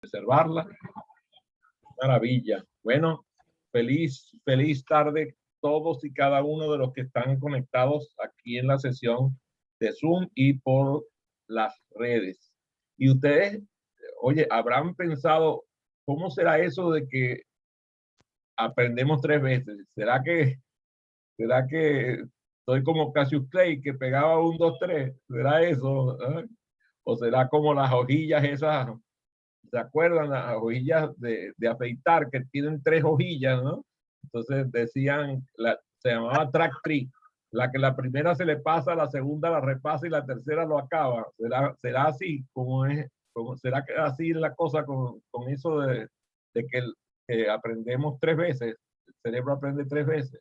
Reservarla. Maravilla. Bueno, feliz tarde todos y cada uno de los que están conectados aquí en la sesión de Zoom y por las redes. Y ustedes, oye, habrán pensado, ¿cómo será eso de que aprendemos 3 veces? ¿Será que soy como Cassius Clay que pegaba 1, 2, 3? ¿Será eso? ¿Eh? ¿O será como las hojillas esas? ¿Se acuerdan? Las hojillas de afeitar que tienen 3 hojillas, ¿no? Entonces decían, se llamaba track tree, la que la primera se le pasa, la segunda la repasa y la tercera lo acaba. ¿Será así? ¿Será que así la cosa con eso de que aprendemos 3 veces? El cerebro aprende 3 veces.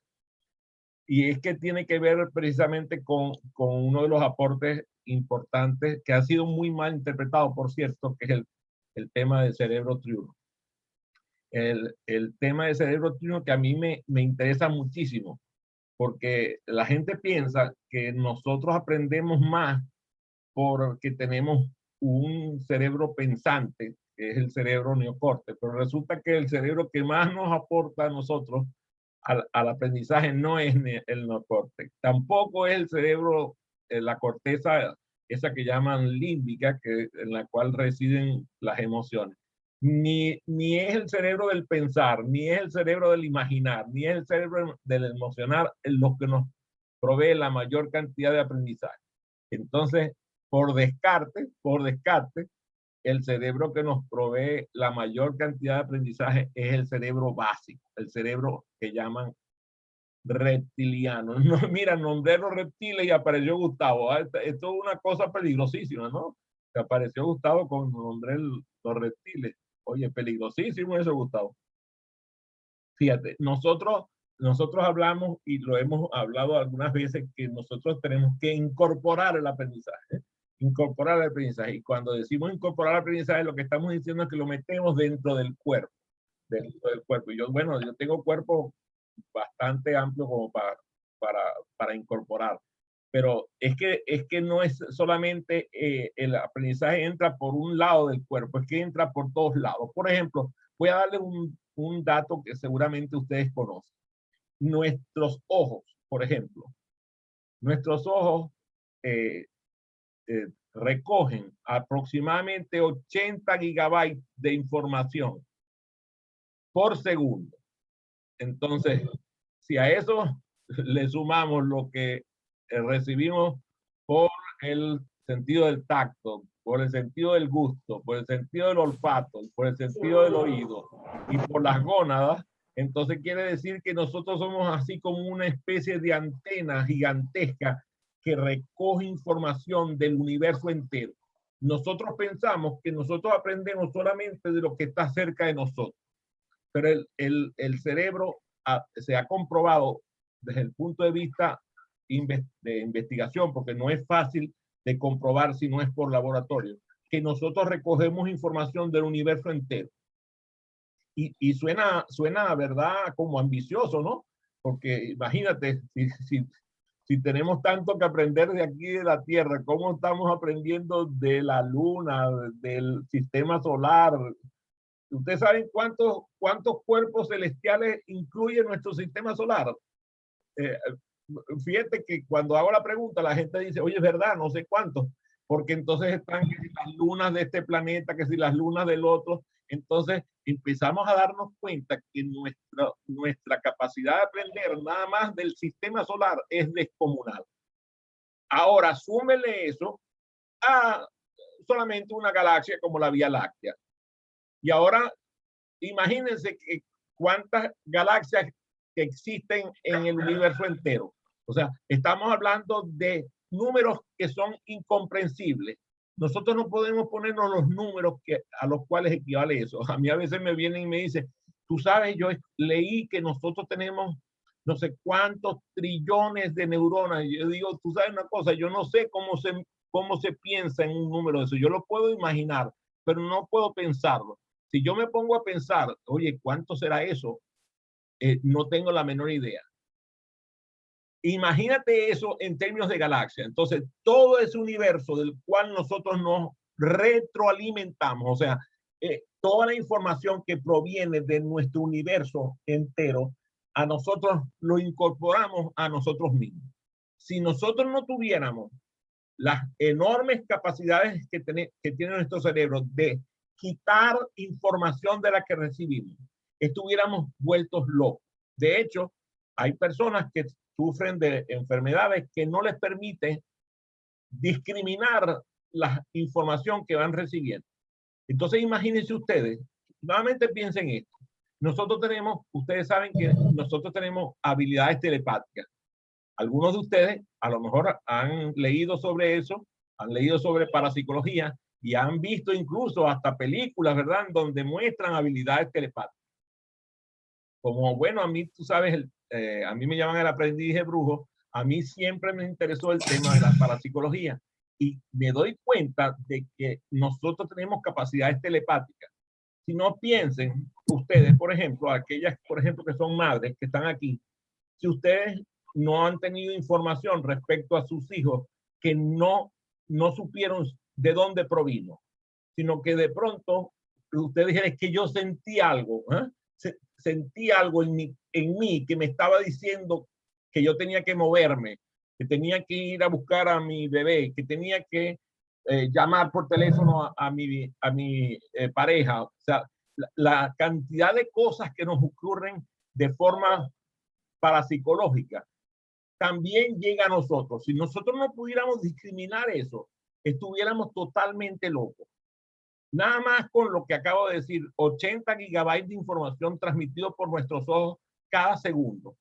Y es que tiene que ver precisamente con uno de los aportes importantes que ha sido muy mal interpretado, por cierto, que es el tema del cerebro triuno. El tema del cerebro triuno que a mí me interesa muchísimo, porque la gente piensa que nosotros aprendemos más porque tenemos un cerebro pensante, que es el cerebro neocorte, pero resulta que el cerebro que más nos aporta a nosotros al aprendizaje no es el neocorte, tampoco es el cerebro, la corteza, esa que llaman límbica, en la cual residen las emociones. Ni es el cerebro del pensar, ni es el cerebro del imaginar, ni es el cerebro del emocionar lo que nos provee la mayor cantidad de aprendizaje. Entonces, por descarte, el cerebro que nos provee la mayor cantidad de aprendizaje es el cerebro básico, el cerebro que llaman reptiliano. No, mira, nombré los reptiles y apareció Gustavo. Esto es una cosa peligrosísima, ¿no? Que apareció Gustavo con nombré los reptiles. Oye, peligrosísimo eso, Gustavo. Fíjate, nosotros hablamos y lo hemos hablado algunas veces que nosotros tenemos que incorporar el aprendizaje. Incorporar el aprendizaje. Y cuando decimos incorporar el aprendizaje, lo que estamos diciendo es que lo metemos dentro del cuerpo. Dentro del cuerpo. Y yo tengo cuerpo bastante amplio como para incorporar. Pero es que no es solamente el aprendizaje entra por un lado del cuerpo, es que entra por todos lados. Por ejemplo, voy a darle un dato que seguramente ustedes conocen. Nuestros ojos, por ejemplo, nuestros ojos recogen aproximadamente 80 gigabytes de información por segundo. Entonces, si a eso le sumamos lo que recibimos por el sentido del tacto, por el sentido del gusto, por el sentido del olfato, por el sentido del oído y por las gónadas, entonces quiere decir que nosotros somos así como una especie de antena gigantesca que recoge información del universo entero. Nosotros pensamos que nosotros aprendemos solamente de lo que está cerca de nosotros, pero el cerebro se ha comprobado desde el punto de vista de investigación, porque no es fácil de comprobar si no es por laboratorio, que nosotros recogemos información del universo entero. Y suena, ¿verdad?, como ambicioso, ¿no? Porque imagínate, si tenemos tanto que aprender de aquí de la Tierra, ¿cómo estamos aprendiendo de la Luna, del sistema solar? ¿Ustedes saben cuántos cuerpos celestiales incluye nuestro sistema solar? Fíjate que cuando hago la pregunta, la gente dice, oye, es verdad, no sé cuántos, porque entonces están que si las lunas de este planeta, que si las lunas del otro. Entonces empezamos a darnos cuenta que nuestra capacidad de aprender nada más del sistema solar es descomunal. Ahora, súmele eso a solamente una galaxia como la Vía Láctea. Y ahora, imagínense que cuántas galaxias que existen en el universo entero. O sea, estamos hablando de números que son incomprensibles. Nosotros no podemos ponernos los números a los cuales equivale eso. A mí a veces me vienen y me dicen, tú sabes, yo leí que nosotros tenemos no sé cuántos trillones de neuronas. Y yo digo, tú sabes una cosa, yo no sé cómo se piensa en un número de eso. Yo lo puedo imaginar, pero no puedo pensarlo. Si yo me pongo a pensar, oye, ¿cuánto será eso? No tengo la menor idea. Imagínate eso en términos de galaxia. Entonces, todo ese universo del cual nosotros nos retroalimentamos, o sea, toda la información que proviene de nuestro universo entero, a nosotros lo incorporamos a nosotros mismos. Si nosotros no tuviéramos las enormes capacidades que tiene nuestro cerebro de quitar información de la que recibimos, estuviéramos vueltos locos. De hecho, hay personas que sufren de enfermedades que no les permiten discriminar la información que van recibiendo. Entonces, imagínense ustedes, nuevamente piensen esto. Nosotros tenemos, ustedes saben que nosotros tenemos habilidades telepáticas. Algunos de ustedes a lo mejor han leído sobre eso, han leído sobre parapsicología y han visto incluso hasta películas, ¿verdad?, donde muestran habilidades telepáticas. Como, bueno, a mí, tú sabes, a mí me llaman el aprendiz de brujo, a mí siempre me interesó el tema de la parapsicología y me doy cuenta de que nosotros tenemos capacidades telepáticas. Si no piensen ustedes, por ejemplo, aquellas, por ejemplo, que son madres que están aquí, si ustedes no han tenido información respecto a sus hijos que no supieron de dónde provino, sino que de pronto ustedes dijeron, es que yo sentí algo, sentí algo en mí que me estaba diciendo que yo tenía que moverme, que tenía que ir a buscar a mi bebé, que tenía que llamar por teléfono a mi pareja. O sea, la cantidad de cosas que nos ocurren de forma parapsicológica también llega a nosotros. Si nosotros no pudiéramos discriminar eso, estuviéramos totalmente locos. Nada más con lo que acabo de decir, 80 gigabytes de información transmitidos por nuestros ojos cada segundo,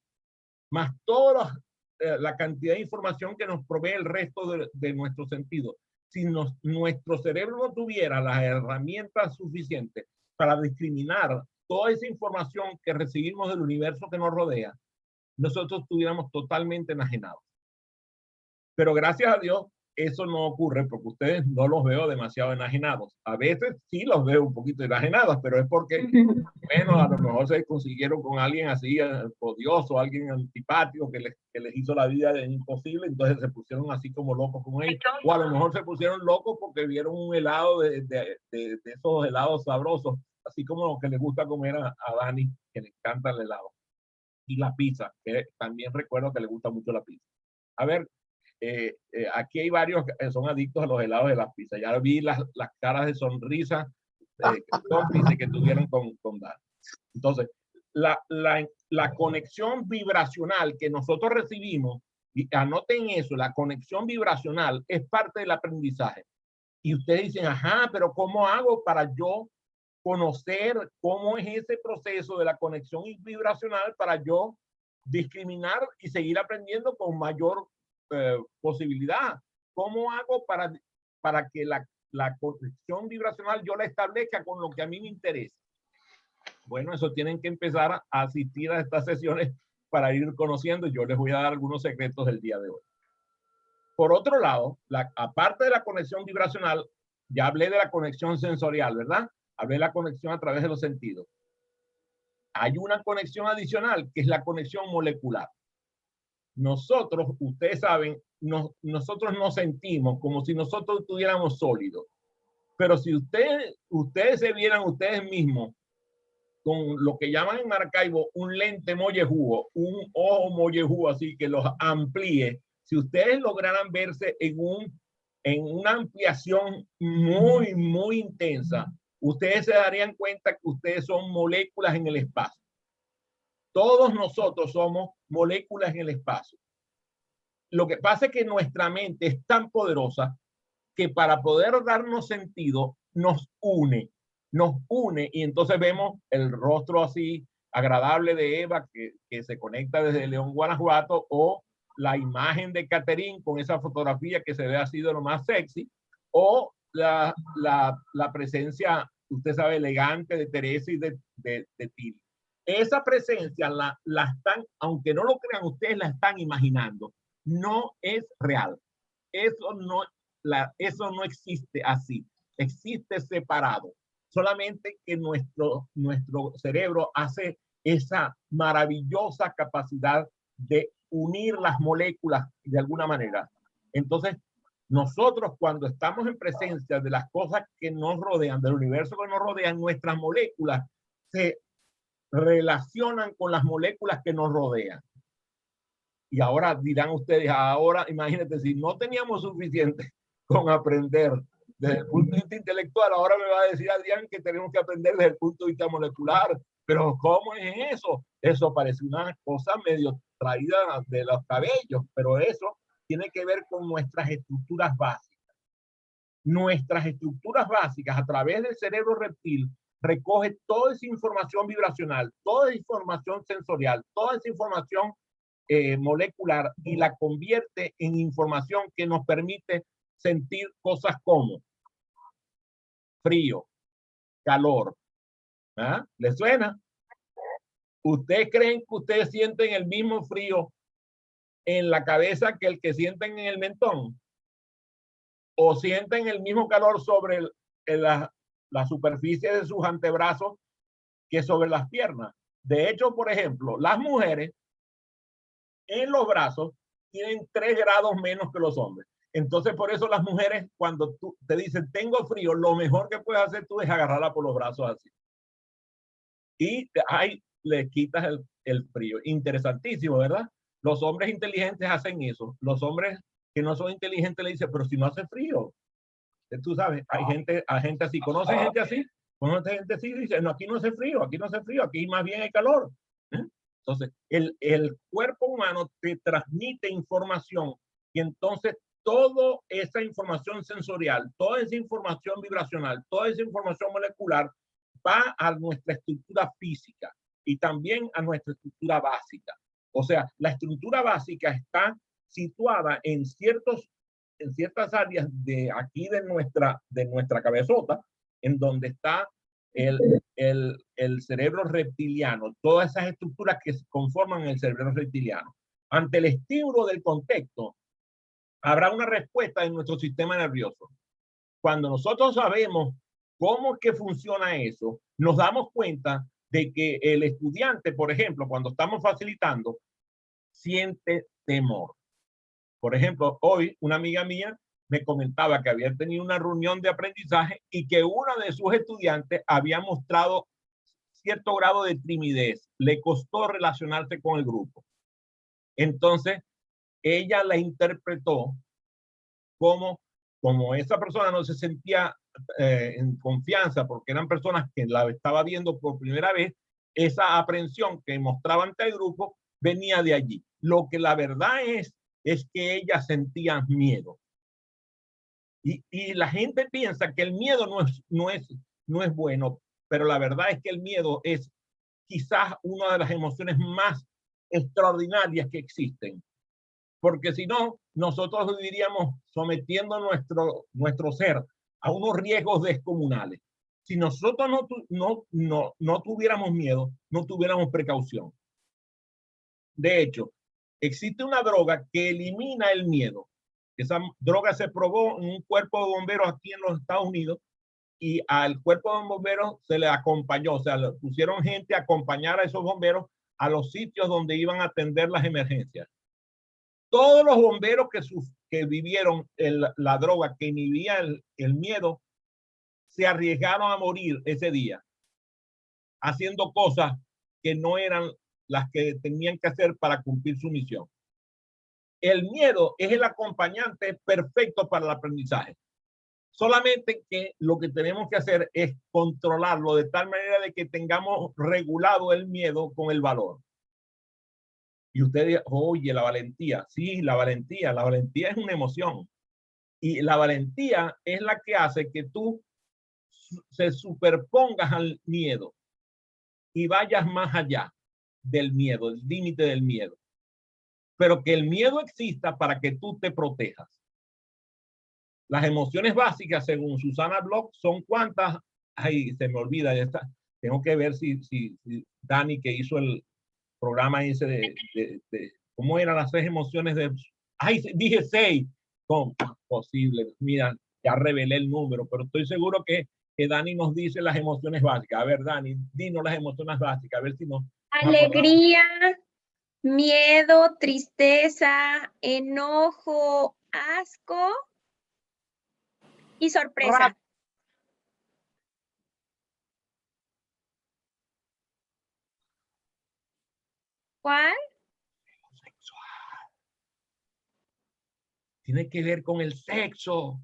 más toda la cantidad de información que nos provee el resto de nuestros sentidos. Si nuestro cerebro no tuviera las herramientas suficientes para discriminar toda esa información que recibimos del universo que nos rodea, nosotros estuviéramos totalmente enajenados. Pero gracias a Dios, eso no ocurre porque ustedes no los veo demasiado enajenados. A veces sí los veo un poquito enajenados, pero es porque, bueno, a lo mejor se consiguieron con alguien así odioso, alguien antipático que les hizo la vida imposible, entonces se pusieron así como locos con ellos. O a lo mejor se pusieron locos porque vieron un helado de esos helados sabrosos, así como lo que les gusta comer a Dani, que le encanta el helado. Y la pizza, que también recuerdo que le gusta mucho la pizza. A ver, aquí hay varios que son adictos a los helados de las pizzas. Ya vi las caras de sonrisa cómplice que tuvieron con Dan. Entonces, la conexión vibracional que nosotros recibimos, y anoten eso, la conexión vibracional es parte del aprendizaje. Y ustedes dicen, ajá, pero ¿cómo hago para yo conocer cómo es ese proceso de la conexión vibracional para yo discriminar y seguir aprendiendo con mayor posibilidad? ¿Cómo hago para que la conexión vibracional yo la establezca con lo que a mí me interesa? Bueno, eso tienen que empezar a asistir a estas sesiones para ir conociendo. Yo les voy a dar algunos secretos del día de hoy. Por otro lado, aparte de la conexión vibracional, ya hablé de la conexión sensorial, ¿verdad? Hablé de la conexión a través de los sentidos. Hay una conexión adicional que es la conexión molecular. Nosotros, ustedes saben, nosotros nos sentimos como si nosotros estuviéramos sólidos. Pero si ustedes se vieran ustedes mismos con lo que llaman en Maracaibo un lente mollejudo, un ojo mollejudo así que los amplíe, si ustedes lograran verse en una ampliación muy, muy intensa, ustedes se darían cuenta que ustedes son moléculas en el espacio. Todos nosotros somos moléculas en el espacio. Lo que pasa es que nuestra mente es tan poderosa que para poder darnos sentido nos une y entonces vemos el rostro así agradable de Eva que se conecta desde León, Guanajuato, o la imagen de Catherine con esa fotografía que se ve así de lo más sexy, o la presencia, usted sabe, elegante de Teresa y de Tini. Esa presencia la están, aunque no lo crean, ustedes la están imaginando. No es real. Eso no existe así. Existe separado. Solamente que nuestro cerebro hace esa maravillosa capacidad de unir las moléculas de alguna manera. Entonces, nosotros cuando estamos en presencia de las cosas que nos rodean, del universo que nos rodean, nuestras moléculas se relacionan con las moléculas que nos rodean. Y ahora dirán ustedes, ahora imagínate, si no teníamos suficiente con aprender desde el punto de vista intelectual, ahora me va a decir Adrián que tenemos que aprender desde el punto de vista molecular. Pero ¿cómo es eso? Eso parece una cosa medio traída de los cabellos, pero eso tiene que ver con nuestras estructuras básicas. Nuestras estructuras básicas a través del cerebro reptil recoge toda esa información vibracional, toda esa información sensorial, toda esa información molecular y la convierte en información que nos permite sentir cosas como frío, calor. ¿Ah? ¿Les suena? ¿Ustedes creen que ustedes sienten el mismo frío en la cabeza que el que sienten en el mentón? ¿O sienten el mismo calor sobre la superficie de sus antebrazos que sobre las piernas? De hecho, por ejemplo, las mujeres en los brazos tienen 3 grados menos que los hombres. Entonces, por eso las mujeres, cuando tú te dicen tengo frío, lo mejor que puedes hacer tú es agarrarla por los brazos así. Y ahí le quitas el frío. Interesantísimo, ¿verdad? Los hombres inteligentes hacen eso. Los hombres que no son inteligentes le dicen, pero si no hace frío. Tú sabes, hay gente así. ¿Conoces gente así? ¿Conoces gente así? Dice, no, aquí no hace frío, aquí no hace frío, aquí más bien hay calor. Entonces, el cuerpo humano te transmite información y entonces toda esa información sensorial, toda esa información vibracional, toda esa información molecular va a nuestra estructura física y también a nuestra estructura básica. O sea, la estructura básica está situada en ciertas áreas de aquí de nuestra cabezota, en donde está el cerebro reptiliano, todas esas estructuras que conforman el cerebro reptiliano. Ante el estímulo del contexto, habrá una respuesta en nuestro sistema nervioso. Cuando nosotros sabemos cómo es que funciona eso, nos damos cuenta de que el estudiante, por ejemplo, cuando estamos facilitando, siente temor. Por ejemplo, hoy una amiga mía me comentaba que había tenido una reunión de aprendizaje y que una de sus estudiantes había mostrado cierto grado de timidez. Le costó relacionarse con el grupo. Entonces, ella la interpretó como esa persona no se sentía en confianza porque eran personas que la estaba viendo por primera vez, esa aprensión que mostraba ante el grupo venía de allí. Lo que la verdad es que ella sentía miedo. Y la gente piensa que el miedo no es bueno, pero la verdad es que el miedo es quizás una de las emociones más extraordinarias que existen. Porque si no, nosotros viviríamos sometiendo nuestro ser a unos riesgos descomunales. Si nosotros no tuviéramos miedo, no tuviéramos precaución. De hecho, existe una droga que elimina el miedo. Esa droga se probó en un cuerpo de bomberos aquí en los Estados Unidos y al cuerpo de bomberos se le acompañó, o sea, le pusieron gente a acompañar a esos bomberos a los sitios donde iban a atender las emergencias. Todos los bomberos que vivieron la droga que inhibía el miedo se arriesgaron a morir ese día, haciendo cosas que no eran las que tenían que hacer para cumplir su misión. El miedo es el acompañante perfecto para el aprendizaje. Solamente que lo que tenemos que hacer es controlarlo de tal manera de que tengamos regulado el miedo con el valor. Y usted dice, oye, la valentía. Sí, la valentía es una emoción. Y la valentía es la que hace que tú se superpongas al miedo y vayas más allá del miedo, el límite del miedo. Pero que el miedo exista para que tú te protejas. Las emociones básicas, según Susana Block, son ¿cuántas? Ay, se me olvida esta. Tengo que ver si Dani, que hizo el programa ese de cómo eran las 6 emociones de... Ay, dije 6. ¿Cómo? Posible. Mira, ya revelé el número, pero estoy seguro que Dani nos dice las emociones básicas. A ver, Dani, dinos las emociones básicas, a ver si nos... Alegría, miedo, tristeza, enojo, asco Y sorpresa. ¿Cuál? Tiene que ver con el sexo.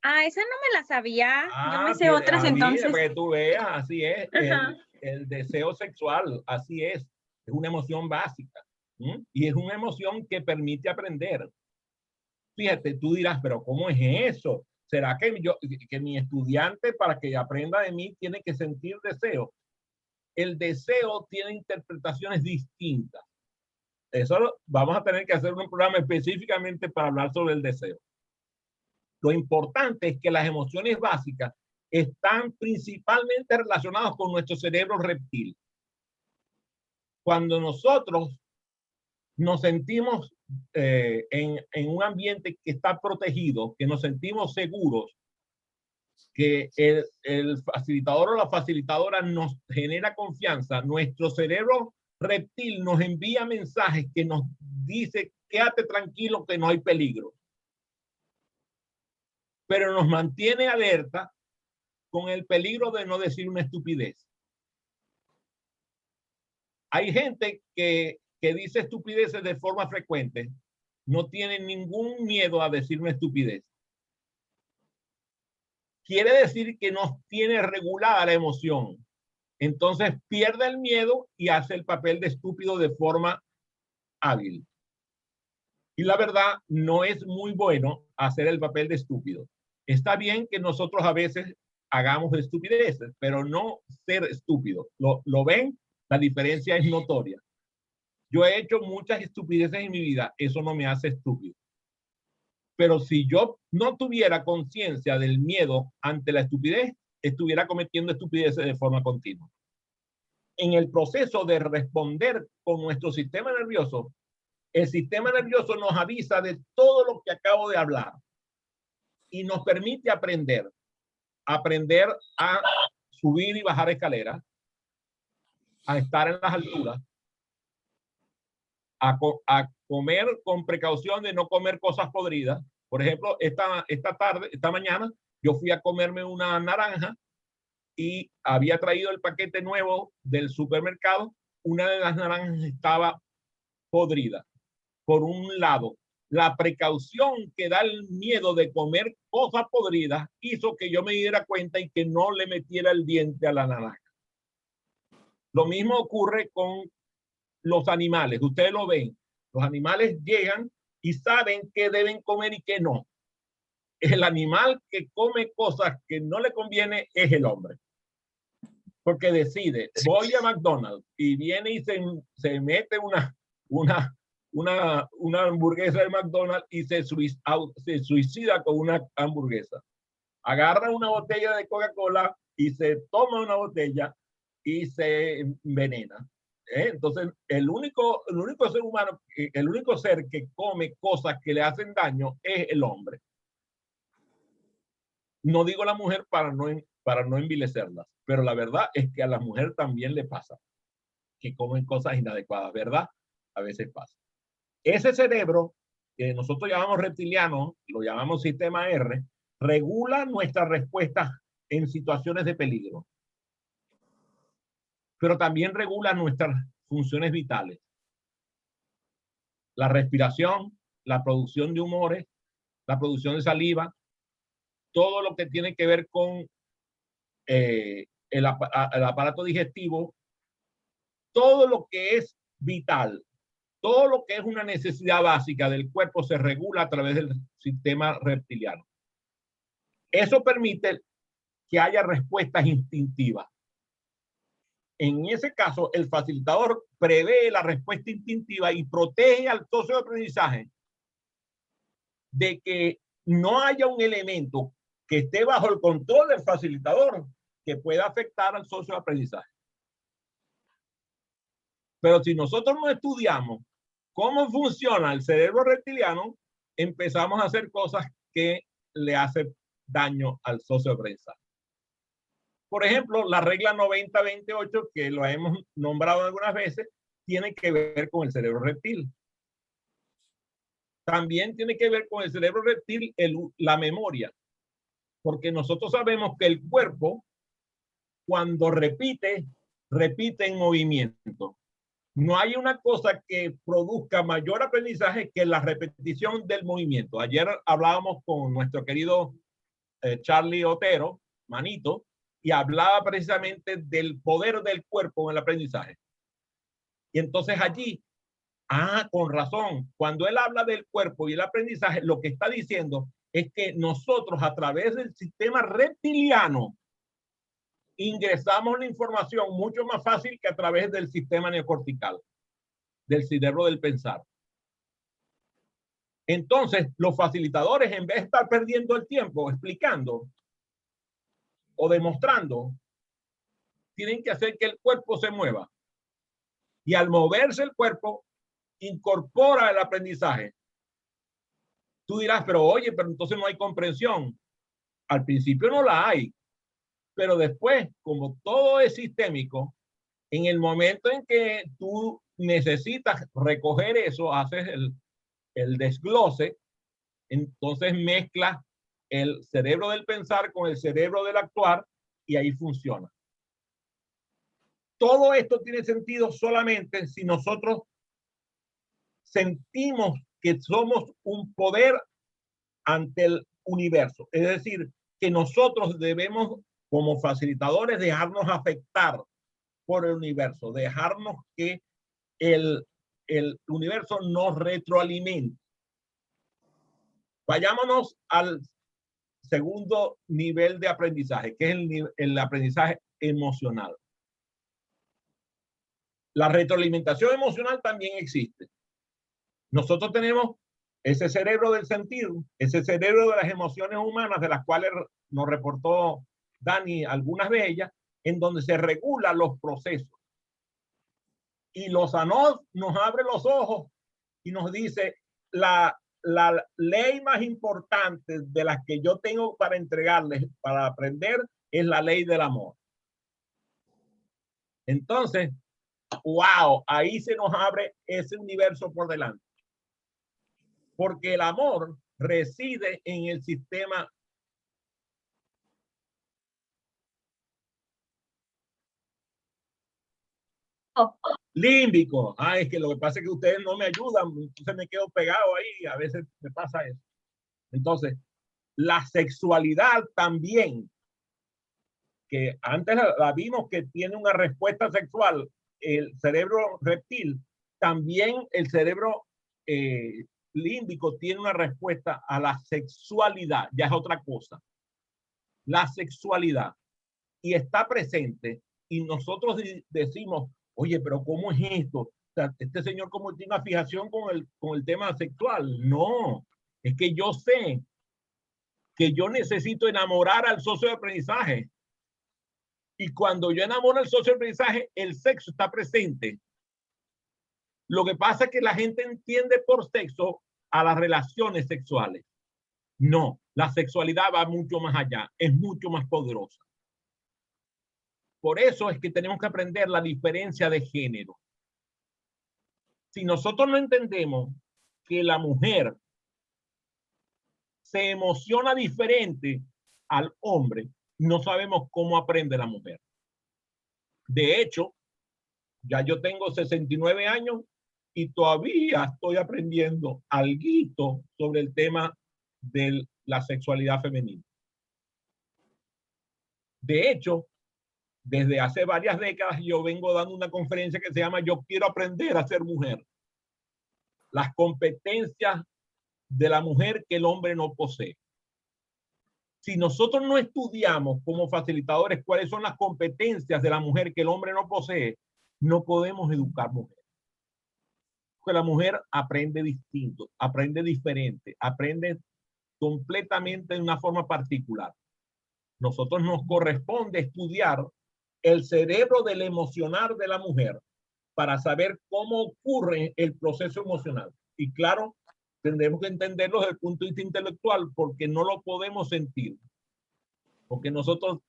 Ah, esa no me la sabía. Yo me sé Tiene, otras mira, entonces. para que tú veas, así es, Ajá. el deseo sexual, así es una emoción básica. Y es una emoción que permite aprender. Fíjate, tú dirás, pero ¿cómo es eso? ¿Será que mi estudiante para que aprenda de mí tiene que sentir deseo? El deseo tiene interpretaciones distintas. Eso vamos a tener que hacer un programa específicamente para hablar sobre el deseo. Lo importante es que las emociones básicas están principalmente relacionadas con nuestro cerebro reptil. Cuando nosotros nos sentimos en un ambiente que está protegido, que nos sentimos seguros, que el facilitador o la facilitadora nos genera confianza, nuestro cerebro reptil nos envía mensajes que nos dice, quédate tranquilo que no hay peligro. Pero nos mantiene alerta con el peligro de no decir una estupidez. Hay gente que dice estupideces de forma frecuente, no tiene ningún miedo a decir una estupidez. Quiere decir que no tiene regulada la emoción. Entonces pierde el miedo y hace el papel de estúpido de forma hábil. Y la verdad, no es muy bueno hacer el papel de estúpido. Está bien que nosotros a veces hagamos estupideces, pero no ser estúpido. ¿Lo ven? La diferencia es notoria. Yo he hecho muchas estupideces en mi vida, eso no me hace estúpido. Pero si yo no tuviera conciencia del miedo ante la estupidez, estuviera cometiendo estupideces de forma continua. En el proceso de responder con nuestro sistema nervioso, el sistema nervioso nos avisa de todo lo que acabo de hablar y nos permite aprender a subir y bajar escaleras, a estar en las alturas, a comer con precaución de no comer cosas podridas. Por ejemplo, esta mañana, yo fui a comerme una naranja y había traído el paquete nuevo del supermercado. Una de las naranjas estaba podrida. Por un lado, la precaución que da el miedo de comer cosas podridas hizo que yo me diera cuenta y que no le metiera el diente a la naranja. Lo mismo ocurre con los animales. Ustedes lo ven. Los animales llegan y saben qué deben comer y qué no. El animal que come cosas que no le conviene es el hombre. Porque decide, voy a McDonald's y viene y se mete una hamburguesa de McDonald's y se suicida con una hamburguesa. Agarra una botella de Coca-Cola y se toma una botella y se envenena. Entonces, el único ser humano, el único ser que come cosas que le hacen daño es el hombre. No digo la mujer para no envilecerlas, pero la verdad es que a la mujer también le pasa que comen cosas inadecuadas, ¿verdad? A veces pasa. Ese cerebro que nosotros llamamos reptiliano, lo llamamos sistema R, regula nuestras respuestas en situaciones de peligro, pero también regula nuestras funciones vitales. La respiración, la producción de humores, la producción de saliva, todo lo que tiene que ver con el aparato digestivo, todo lo que es vital, todo lo que es una necesidad básica del cuerpo se regula a través del sistema reptiliano. Eso permite que haya respuestas instintivas. En ese caso, el facilitador prevé la respuesta instintiva y protege al socio de aprendizaje de que no haya un elemento que esté bajo el control del facilitador que pueda afectar al socio de aprendizaje. Pero si nosotros no estudiamos cómo funciona el cerebro reptiliano, empezamos a hacer cosas que le hacen daño al socio de aprendizaje. Por ejemplo, la regla 90-28, que lo hemos nombrado algunas veces, tiene que ver con el cerebro reptil. También tiene que ver con el cerebro reptil, la memoria, porque nosotros sabemos que el cuerpo, cuando repite, repite en movimiento. No hay una cosa que produzca mayor aprendizaje que la repetición del movimiento. Ayer hablábamos con nuestro querido Charlie Otero, Manito, y hablaba precisamente del poder del cuerpo en el aprendizaje. Y entonces allí, con razón, cuando él habla del cuerpo y el aprendizaje, lo que está diciendo es que nosotros a través del sistema reptiliano ingresamos la información mucho más fácil que a través del sistema neocortical, del cerebro del pensar. Entonces, los facilitadores, en vez de estar perdiendo el tiempo explicando o demostrando, tienen que hacer que el cuerpo se mueva. Y al moverse el cuerpo, incorpora el aprendizaje. Tú dirás, pero oye, pero entonces no hay comprensión. Al principio no la hay, pero después, como todo es sistémico, en el momento en que tú necesitas recoger eso, haces el desglose, entonces mezclas el cerebro del pensar con el cerebro del actuar y ahí funciona. Todo esto tiene sentido solamente si nosotros sentimos que somos un poder ante el universo. Es decir, que nosotros debemos, como facilitadores, dejarnos afectar por el universo, dejarnos que el universo nos retroalimente. Vayámonos al segundo nivel de aprendizaje, que es el aprendizaje emocional. La retroalimentación emocional también existe. Nosotros tenemos ese cerebro del sentir, ese cerebro de las emociones humanas, de las cuales nos reportó Dani algunas de ellas, en donde se regulan los procesos. Y los ANOS nos abre los ojos y nos dice, la ley más importante de las que yo tengo para entregarles, para aprender, es la ley del amor. Entonces, wow, ahí se nos abre ese universo por delante. Porque el amor reside en el sistema límbico. Es que lo que pasa es que ustedes no me ayudan, entonces me quedo pegado ahí, a veces me pasa eso. Entonces, la sexualidad también, que antes la vimos que tiene una respuesta sexual, el cerebro reptil, también el cerebro límbico tiene una respuesta a la sexualidad, ya es otra cosa. La sexualidad, y está presente, y nosotros decimos, oye, pero ¿cómo es esto? O sea, este señor como tiene una fijación con el tema sexual. No, es que yo sé que yo necesito enamorar al socio de aprendizaje. Y cuando yo enamoro al socio de aprendizaje, el sexo está presente. Lo que pasa es que la gente entiende por sexo a las relaciones sexuales. No, la sexualidad va mucho más allá, es mucho más poderosa. Por eso es que tenemos que aprender la diferencia de género. Si nosotros no entendemos que la mujer se emociona diferente al hombre, no sabemos cómo aprende la mujer. De hecho, ya yo tengo 69 años y todavía estoy aprendiendo algo sobre el tema de la sexualidad femenina. De hecho, desde hace varias décadas yo vengo dando una conferencia que se llama Yo quiero aprender a ser mujer. Las competencias de la mujer que el hombre no posee. Si nosotros no estudiamos como facilitadores cuáles son las competencias de la mujer que el hombre no posee, no podemos educar mujeres. Porque la mujer aprende distinto, aprende diferente, aprende completamente de una forma particular. Nosotros nos corresponde estudiar el cerebro del emocionar de la mujer para saber cómo ocurre el proceso emocional. Y claro, tendremos que entenderlo desde el punto de vista intelectual porque no lo podemos sentir. Porque nosotros,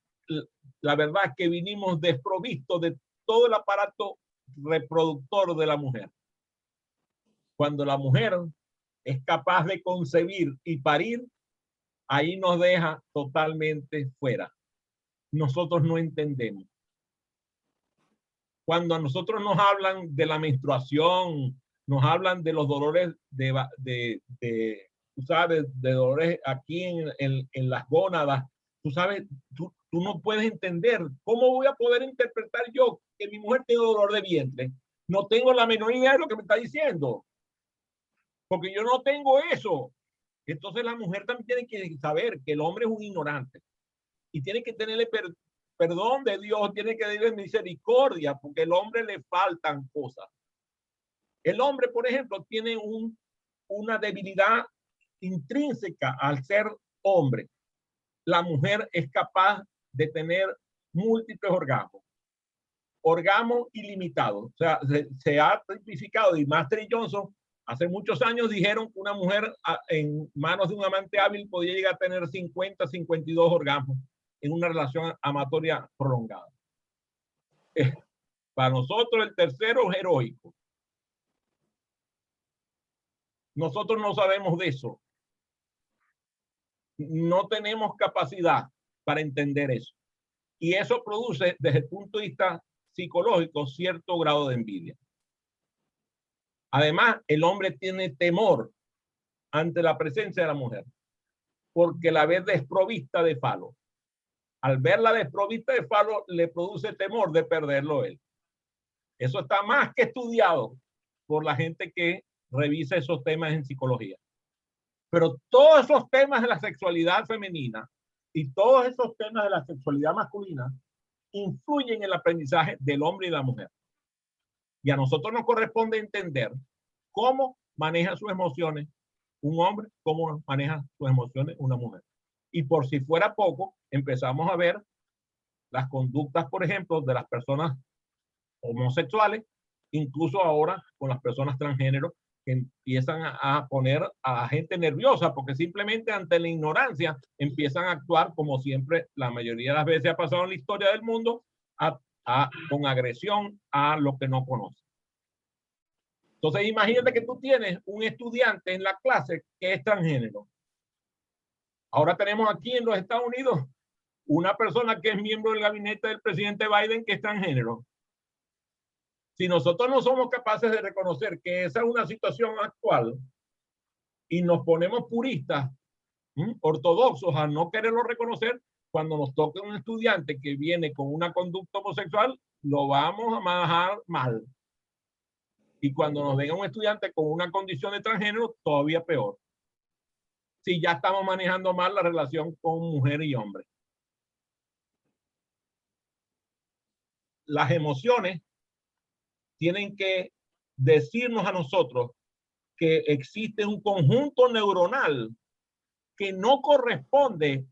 la verdad es que vinimos desprovistos de todo el aparato reproductor de la mujer. Cuando la mujer es capaz de concebir y parir, ahí nos deja totalmente fuera. Nosotros no entendemos. Cuando a nosotros nos hablan de la menstruación, nos hablan de los dolores tú sabes, de dolores aquí en las gónadas, tú sabes, tú no puedes entender. ¿Cómo voy a poder interpretar yo que mi mujer tiene dolor de vientre? No tengo la menor idea de lo que me está diciendo, porque yo no tengo eso. Entonces la mujer también tiene que saber que el hombre es un ignorante y tiene que tenerle perdón de Dios, tiene que tener misericordia, porque al hombre le faltan cosas. El hombre, por ejemplo, tiene una debilidad intrínseca al ser hombre. La mujer es capaz de tener múltiples orgasmos ilimitados. O sea, se ha tipificado, y Master y Johnson hace muchos años dijeron que una mujer en manos de un amante hábil podía llegar a tener 50, 52 orgasmos en una relación amatoria prolongada. Para nosotros el tercero es heroico. Nosotros no sabemos de eso. No tenemos capacidad para entender eso. Y eso produce, desde el punto de vista psicológico, cierto grado de envidia. Además, el hombre tiene temor ante la presencia de la mujer, porque la ve desprovista de falo. Al verla desprovista de falo, le produce temor de perderlo él. Eso está más que estudiado por la gente que revisa esos temas en psicología. Pero todos esos temas de la sexualidad femenina y todos esos temas de la sexualidad masculina influyen en el aprendizaje del hombre y la mujer. Y a nosotros nos corresponde entender cómo maneja sus emociones un hombre, cómo maneja sus emociones una mujer. Y por si fuera poco, empezamos a ver las conductas, por ejemplo, de las personas homosexuales, incluso ahora con las personas transgénero, que empiezan a poner a gente nerviosa porque simplemente ante la ignorancia empiezan a actuar como siempre la mayoría de las veces ha pasado en la historia del mundo, con agresión a lo que no conoce. Entonces imagínate que tú tienes un estudiante en la clase que es transgénero. Ahora tenemos aquí en los Estados Unidos una persona que es miembro del gabinete del presidente Biden que es transgénero. Si nosotros no somos capaces de reconocer que esa es una situación actual y nos ponemos puristas, ortodoxos a no quererlo reconocer, cuando nos toque un estudiante que viene con una conducta homosexual, lo vamos a manejar mal. Y cuando nos venga un estudiante con una condición de transgénero, todavía peor. Si ya estamos manejando mal la relación con mujer y hombre. Las emociones tienen que decirnos a nosotros que existe un conjunto neuronal que no corresponde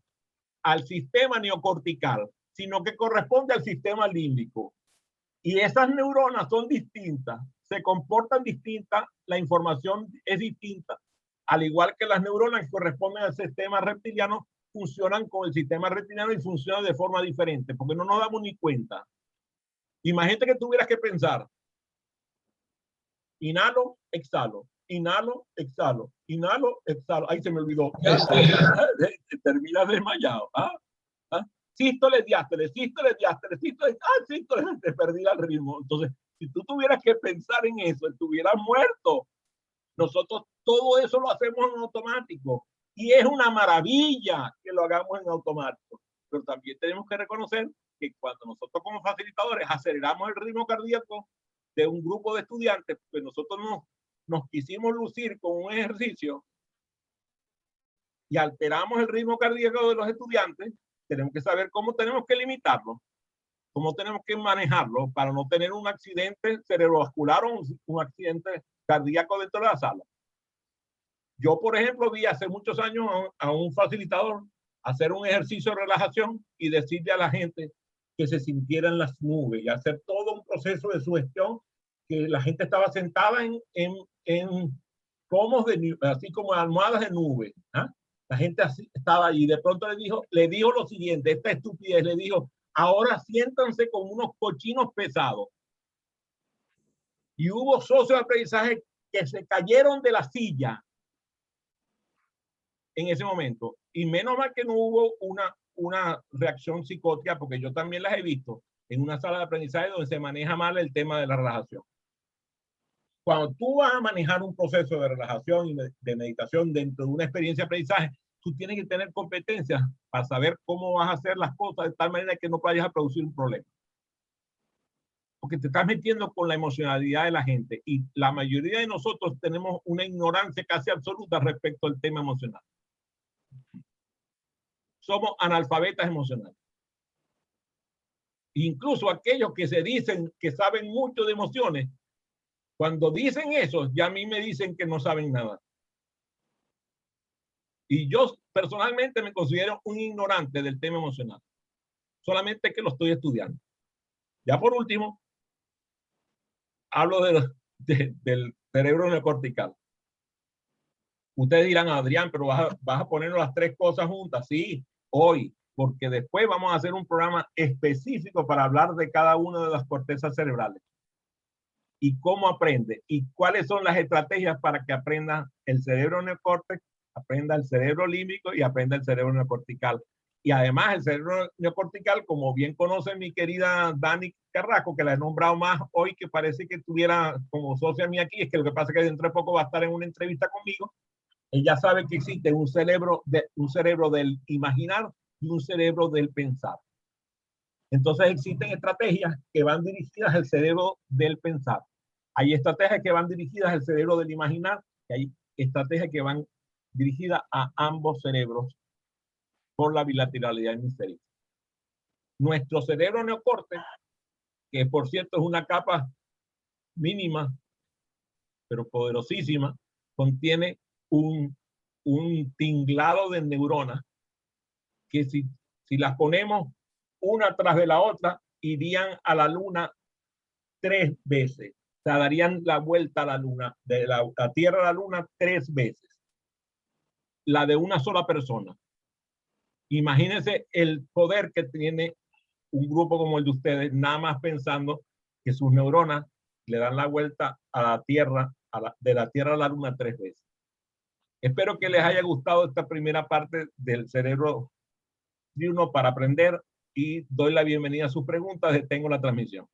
al sistema neocortical, sino que corresponde al sistema límbico. Y esas neuronas son distintas, se comportan distintas, la información es distinta, al igual que las neuronas que corresponden al sistema reptiliano funcionan con el sistema reptiliano y funcionan de forma diferente, porque no nos damos ni cuenta. Imagínate que tuvieras que pensar, inhalo, exhalo, inhalo, exhalo, inhalo, exhalo. Ahí se me olvidó. Terminas desmayado. Sístole, diástole, sístole, diástole, sístole, sístole, te perdí el ritmo. Entonces, si tú tuvieras que pensar en eso, estuvieras muerto. Nosotros todo eso lo hacemos en automático. Y es una maravilla que lo hagamos en automático. Pero también tenemos que reconocer que cuando nosotros como facilitadores aceleramos el ritmo cardíaco de un grupo de estudiantes, pues nosotros nos quisimos lucir con un ejercicio y alteramos el ritmo cardíaco de los estudiantes, tenemos que saber cómo tenemos que limitarlo, cómo tenemos que manejarlo para no tener un accidente cerebrovascular o un accidente cardíaco dentro de la sala. Yo, por ejemplo, vi hace muchos años a un facilitador hacer un ejercicio de relajación y decirle a la gente que se sintiera en las nubes y hacer todo un proceso de sugestión, que la gente estaba sentada en pomos de, así como almohadas de nube. La gente así estaba allí. De pronto le dijo lo siguiente, esta estupidez, le dijo, ahora siéntanse como unos cochinos pesados. Y hubo socios de aprendizaje que se cayeron de la silla en ese momento. Y menos mal que no hubo una reacción psicótica, porque yo también las he visto en una sala de aprendizaje donde se maneja mal el tema de la relajación. Cuando tú vas a manejar un proceso de relajación y de meditación dentro de una experiencia de aprendizaje, tú tienes que tener competencias para saber cómo vas a hacer las cosas de tal manera que no vayas a producir un problema. Porque te estás metiendo con la emocionalidad de la gente y la mayoría de nosotros tenemos una ignorancia casi absoluta respecto al tema emocional. Somos analfabetas emocionales. Incluso aquellos que se dicen que saben mucho de emociones, cuando dicen eso, ya a mí me dicen que no saben nada. Y yo personalmente me considero un ignorante del tema emocional. Solamente que lo estoy estudiando. Ya por último, hablo del cerebro neocortical. Ustedes dirán, Adrián, pero vas a poner las tres cosas juntas. Sí, hoy, porque después vamos a hacer un programa específico para hablar de cada una de las cortezas cerebrales. Y cómo aprende, y cuáles son las estrategias para que aprenda el cerebro neocórtex, aprenda el cerebro límbico y aprenda el cerebro neocortical. Y además el cerebro neocortical, como bien conoce mi querida Dani Carrasco, que la he nombrado más hoy, que parece que estuviera como socia mía aquí, es que lo que pasa es que dentro de poco va a estar en una entrevista conmigo. Ella sabe que existe un cerebro del imaginar y un cerebro del pensar. Entonces existen estrategias que van dirigidas al cerebro del pensar. Hay estrategias que van dirigidas al cerebro del imaginar y hay estrategias que van dirigidas a ambos cerebros por la bilateralidad hemisférica. Nuestro cerebro neocórtex, que por cierto es una capa mínima, pero poderosísima, contiene un tinglado de neuronas que si las ponemos una tras de la otra, irían a la luna 3 veces. O sea, darían la vuelta a la luna, de la Tierra a la luna 3 veces. La de una sola persona. Imagínense el poder que tiene un grupo como el de ustedes, nada más pensando que sus neuronas le dan la vuelta a la Tierra, de la Tierra a la luna 3 veces. Espero que les haya gustado esta primera parte del cerebro triuno para aprender y doy la bienvenida a sus preguntas. Detengo la transmisión.